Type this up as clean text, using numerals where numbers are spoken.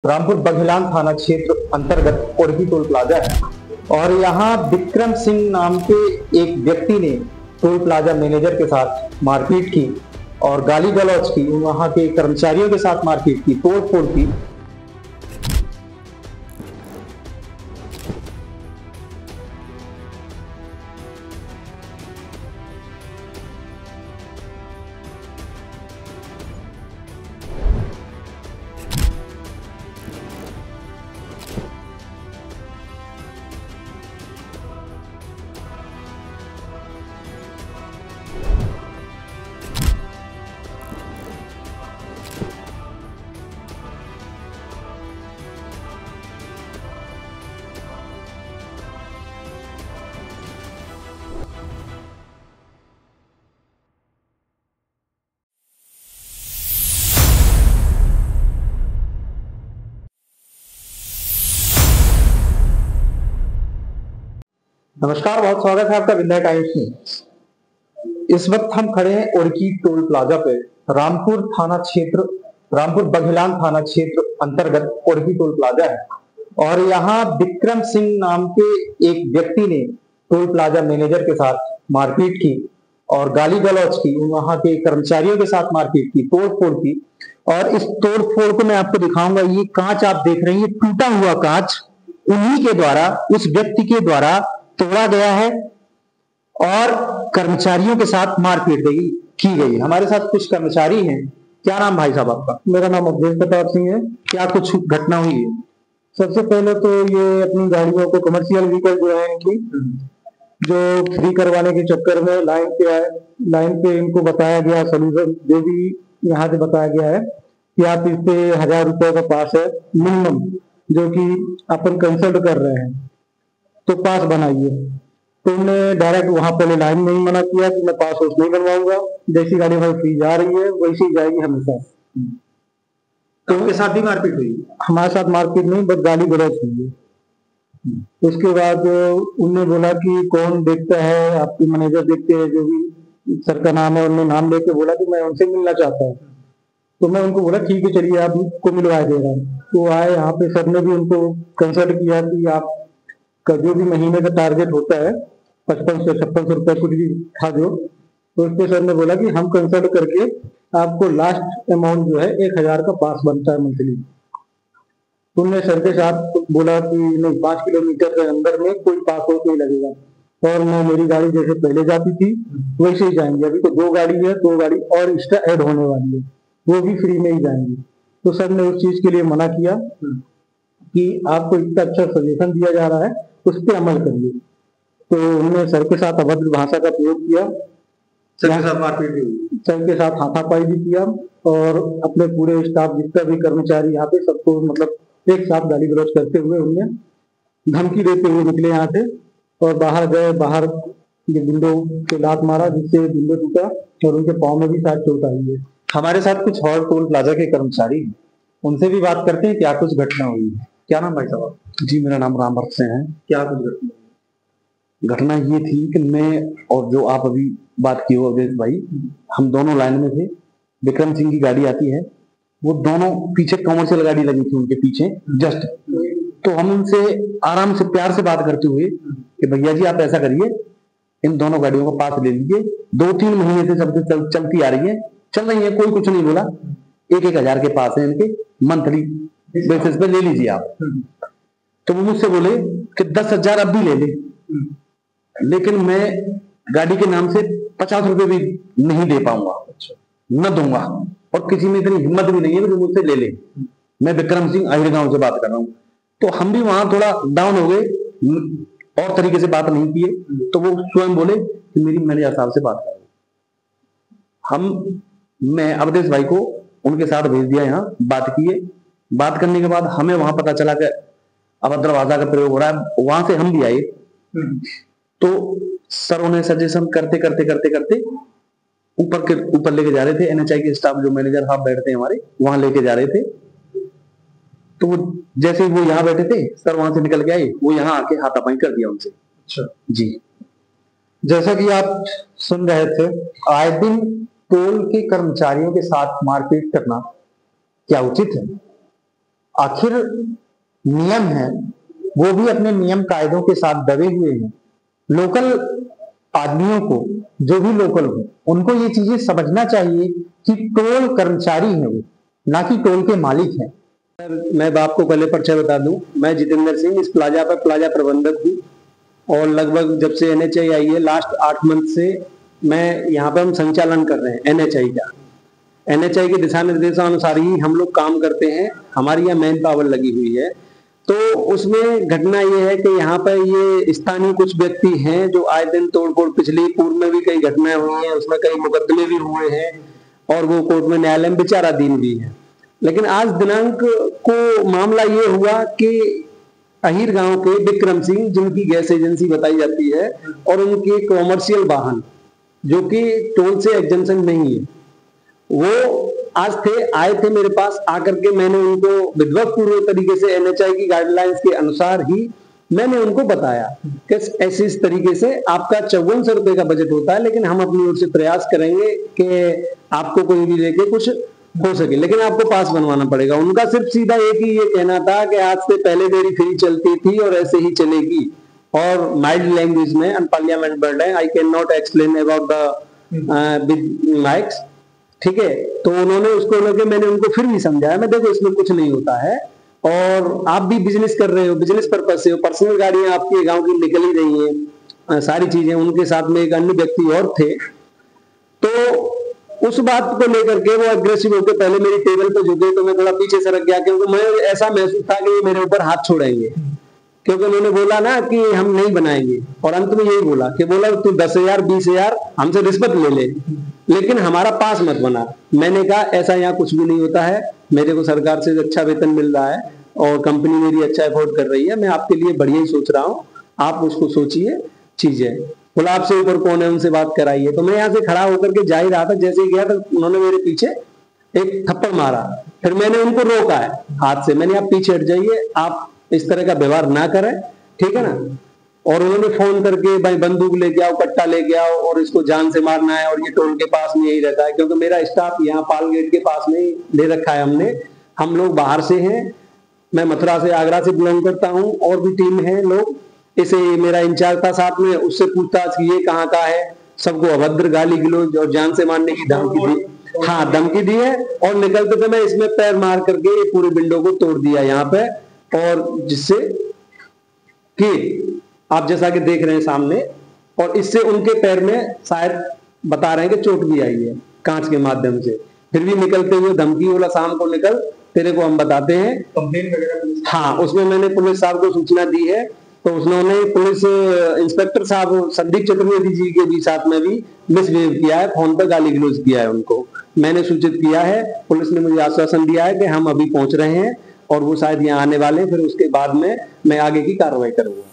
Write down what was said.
रामपुर बघेलान थाना क्षेत्र अंतर्गत ओरगी टोल प्लाजा है और यहाँ विक्रम सिंह नाम के एक व्यक्ति ने टोल प्लाजा मैनेजर के साथ मारपीट की और गाली गलौज की, वहां के कर्मचारियों के साथ मारपीट की, तोड़ फोड़ की। नमस्कार, बहुत स्वागत है आपका विंध्य टाइम्स में। इस वक्त हम खड़े हैं ओरगी टोल प्लाजा पे। रामपुर बघेलान थाना क्षेत्र अंतर्गत ओरगी टोल प्लाजा है और यहाँ विक्रम सिंह नाम के एक व्यक्ति ने टोल प्लाजा मैनेजर के साथ मारपीट की और गाली गलौज की, वहां के कर्मचारियों के साथ मारपीट की, तोड़ फोड़ की। और इस तोड़ फोड़ को मैं आपको दिखाऊंगा। ये कांच आप देख रहे हैं, ये टूटा हुआ कांच उन्हीं के द्वारा, उस व्यक्ति के द्वारा तोड़ा गया है और कर्मचारियों के साथ मारपीट की गई। हमारे साथ कुछ कर्मचारी हैं। क्या नाम भाई साहब आपका? मेरा नाम अवधेश प्रताप सिंह है। क्या कुछ घटना हुई है? सबसे पहले तो ये अपनी गाड़ियों को, कमर्शियल व्हीकल जो है इनकी, जो फ्री करवाने के चक्कर में लाइन पे आए। लाइन पे इनको बताया गया सोल्यूशन, जो भी यहाँ से बताया गया है कि आप इस पे 1000 रुपए का पास है मिनिमम, जो कि अपन कंसल्ट कर रहे हैं, तो पास बनाइए। तो उन्होंने डायरेक्ट वहां पहले लाइन में ही मना किया कि मैं पास वास नहीं बनवाऊंगा, जैसी गाड़ी हमारी फ्री जा रही है वैसी ही जाएगी हमेशा। तो उनके साथ भी मारपीट हुई? हमारे साथ मारपीट नहीं, बस गाली गलौज हुई है। उसके बाद उनने बोला कि कौन देखता है, आपके मैनेजर देखते हैं, जो भी सर का नाम है, उन्होंने नाम लेके बोला कि मैं उनसे मिलना चाहता हूँ। तो मैं उनको बोला ठीक है, चलिए आपको मिलवा दे रहा हूँ। तो आए यहाँ पे, सर ने भी उनको कंसल्ट किया कि आप का जो भी महीने का टारगेट होता है 5500 5600 रुपए कुछ भी था जो, तो उसके सर ने बोला कि हम कंसल्ट करके आपको लास्ट अमाउंट जो है 1000 का पास बनता है मंथली। उनने सर के साथ बोला कि नहीं, 5 किलोमीटर के अंदर में कोई पास वास नहीं लगेगा और मैं, मेरी गाड़ी जैसे पहले जाती थी वैसे ही जाएंगे। अभी तो 2 गाड़ी है, 2 गाड़ी और एक्स्ट्रा ऐड होने वाली है, वो भी फ्री में ही जाएंगी। तो सर ने उस चीज के लिए मना किया कि आपको इतना अच्छा सजेशन दिया जा रहा है, उस पर अमल करिए। तो उन्होंने सर के साथ अभद्र भाषा का प्रयोग किया, सर के साथ मारपीट भी हुई, सर के साथ हाथापाई भी किया और अपने पूरे स्टाफ, जितना भी कर्मचारी यहाँ पे, सबको मतलब एक साथ गाली गलौज करते हुए उन्हें धमकी देते हुए निकले यहाँ से और बाहर गए। बाहर ये विंडो के लात मारा, जिससे विंडो टूटा और उनके पाँव में भी शायद चोट आई है। हमारे साथ कुछ और टोल प्लाजा के कर्मचारी हैं, उनसे भी बात करते हैं। क्या कुछ घटना हुई है? क्या नाम भाई साहब? जी, मेरा नाम रामभक्त सिंह है। क्या कुछ घटना ये थी कि मैं, और जो आप अभी बात की हो अवधेश भाई, हम दोनों लाइन में थे। विक्रम सिंह की गाड़ी आती है, वो दोनों पीछे कमर्शियल गाड़ी लगी थी उनके पीछे जस्ट। तो हम उनसे आराम से, प्यार से बात करते हुए कि भैया जी आप ऐसा करिए, इन दोनों गाड़ियों का पास ले लीजिए। 2-3 महीने से सबसे चलती आ रही है, चल रही है, कोई कुछ नहीं बोला। 1-1000 के पास है इनके, मंथली बेसिस पे ले लीजिए आप। तो वो मुझसे बोले कि 10,000 अब भी ले ले, लेकिन मैं गाड़ी के नाम से 50 रुपए भी नहीं दे पाऊंगा, न दूंगा, और किसी में इतनी हिम्मत भी नहीं है कि मुझसे ले ले। मैं विक्रम सिंह आहिर गांव से बात कर रहा हूँ। तो हम भी वहां थोड़ा डाउन हो गए, और तरीके से बात नहीं किए। तो वो स्वयं बोले कि मेरी मैनेजर साहब से बात करो। मैं अवधेश भाई को उनके साथ भेज दिया, यहाँ बात किए। बात करने के बाद हमें वहां पता चला कि अभद्र भाषा का प्रयोग हो रहा है। वहां से हम भी आए, तो सर उन्हें सजेशन करते करते करते करते ऊपर लेके जा रहे थे। NHI के स्टाफ, जो मैनेजर साहब बैठते हैं हमारे, वहां लेके जा रहे थे। तो वो जैसे ही वो यहाँ बैठे थे, सर वहां से निकल के आए, वो यहाँ आके हाथापाई कर दिया उनसे। अच्छा जी, जैसा कि आप सुन रहे थे, आए दिन टोल के कर्मचारियों के साथ मारपीट करना क्या उचित है? आखिर नियम है वो भी अपने नियम कायदों के साथ दबे हुए हैं। लोकल आदमियों को, जो भी लोकल हो, उनको ये चीजें समझना चाहिए कि टोल कर्मचारी है वो, ना कि टोल के मालिक है। मैं आपको पहले परिचय बता दूं, मैं जितेंद्र सिंह, इस प्लाजा पर प्लाजा प्रबंधक हूँ और लगभग जब से NHI आई है लास्ट 8 मंथ से मैं यहाँ पर हम संचालन कर रहे हैं NHI का। NHI के दिशा निर्देशानुसार ही हम लोग काम करते हैं, हमारी यहाँ मैन पावर लगी हुई है। तो उसमें घटना ये है कि यहाँ पर ये स्थानीय कुछ व्यक्ति हैं जो आए दिन तोड़फोड़, पिछली पूर्व में भी कई घटनाएं हुई हैं, उसमें कई मुकदमे भी हुए हैं और वो कोर्ट में न्यायालय में विचाराधीन भी है। लेकिन आज दिनांक को मामला ये हुआ कि अहीर गांव के विक्रम सिंह, जिनकी गैस एजेंसी बताई जाती है, और उनके कॉमर्शियल वाहन जो कि टोल से एग्जेम्पशन नहीं है, वो आज आए थे मेरे पास। आकर के मैंने उनको विधिवत पूर्व तरीके से NHI की गाइडलाइंस के अनुसार ही मैंने उनको बताया कि ऐसे इस तरीके से आपका 5400 रुपए का बजट होता है, लेकिन हम अपनी ओर से प्रयास करेंगे कि आपको कोई भी लेके कुछ हो सके, लेकिन आपको पास बनवाना पड़ेगा। उनका सिर्फ सीधा एक ही ये कहना था कि आज से पहले मेरी फ्री चलती थी और ऐसे ही चलेगी, और माइल्ड लैंग्वेज में अनपार्लियामेंट वर्ड है, I can not explain about the mics, ठीक है। तो उन्होंने उसको लेके मैंने उनको फिर भी समझाया, मैं देखो इसमें कुछ नहीं होता है, और आप भी बिजनेस कर रहे हो, बिजनेस पर्पज से हो, पर्सनल गाड़ियां आपके गांव की निकल ही रही हैं, सारी चीजें। उनके साथ में एक अन्य व्यक्ति और थे, तो उस बात को लेकर के वो अग्रेसिव होकर पहले मेरी टेबल पे झुके, तो मैं थोड़ा पीछे सरक गया, क्योंकि मैं ऐसा महसूस था कि ये मेरे ऊपर हाथ छोड़ेंगे, क्योंकि उन्होंने बोला ना कि हम नहीं बनाएंगे, और अंत में यही बोला कि बोला तू 10,000 20,000 हमसे रिश्वत ले ले, लेकिन हमारा पास मत बना। मैंने कहा ऐसा यहाँ कुछ भी नहीं होता है, मेरे को सरकार से अच्छा वेतन मिल रहा है और कंपनी मेरी अच्छा एफोर्ड कर रही है, मैं आपके लिए बढ़िया ही सोच रहा हूँ, आप उसको सोचिए चीजें। बोला आपसे ऊपर कौन है, उनसे बात कराइए। तो मैं यहाँ से खड़ा होकर के जा ही रहा था, जैसे ही गया तो उन्होंने मेरे पीछे एक थप्पड़ मारा, फिर मैंने उनको रोका है हाथ से, मैंने आप पीछे हट जाइए, आप इस तरह का व्यवहार ना करें, ठीक है ना। और उन्होंने फोन करके भाई बंदूक लेके आओ, कट्टा लेके आओ, और इसको जान से मारना है, और ये टोल के पास में यही रहता है, क्योंकि मेरा स्टाफ यहाँ पाल गेट के पास में ही ले रखा है हमने। हम लोग बाहर से हैं, मैं मथुरा से, आगरा से बिलोंग करता हूँ, और भी टीम है लोग। इसे मेरा इंचार्ज था साथ में, उससे पूछताछ की ये कहाँ का है, सबको अभद्र गाली गलौज और जान से मारने की धमकी दी। हाँ, धमकी दी है, और निकलते समय इसमें पैर मार करके ये पूरे विंडो को तोड़ दिया यहाँ पे, और जिससे कि आप जैसा कि देख रहे हैं सामने, और इससे उनके पैर में शायद बता रहे हैं कि चोट भी आई है कांच के माध्यम से। फिर भी निकलते हुए धमकी बोला शाम को निकल, तेरे को हम बताते हैं कंप्लेन वगैरह। हाँ, उसमें मैंने पुलिस साहब को सूचना दी है, तो उन्होंने पुलिस इंस्पेक्टर साहब संदीप चतुर्वेदी जी के भी साथ में भी मिसबिहेव किया है, फोन पर गाली गलौज किया है उनको, मैंने सूचित किया है। पुलिस ने मुझे आश्वासन दिया है कि हम अभी पहुंच रहे हैं और वो शायद यहाँ आने वाले हैं, फिर उसके बाद में मैं आगे की कार्रवाई करूंगा।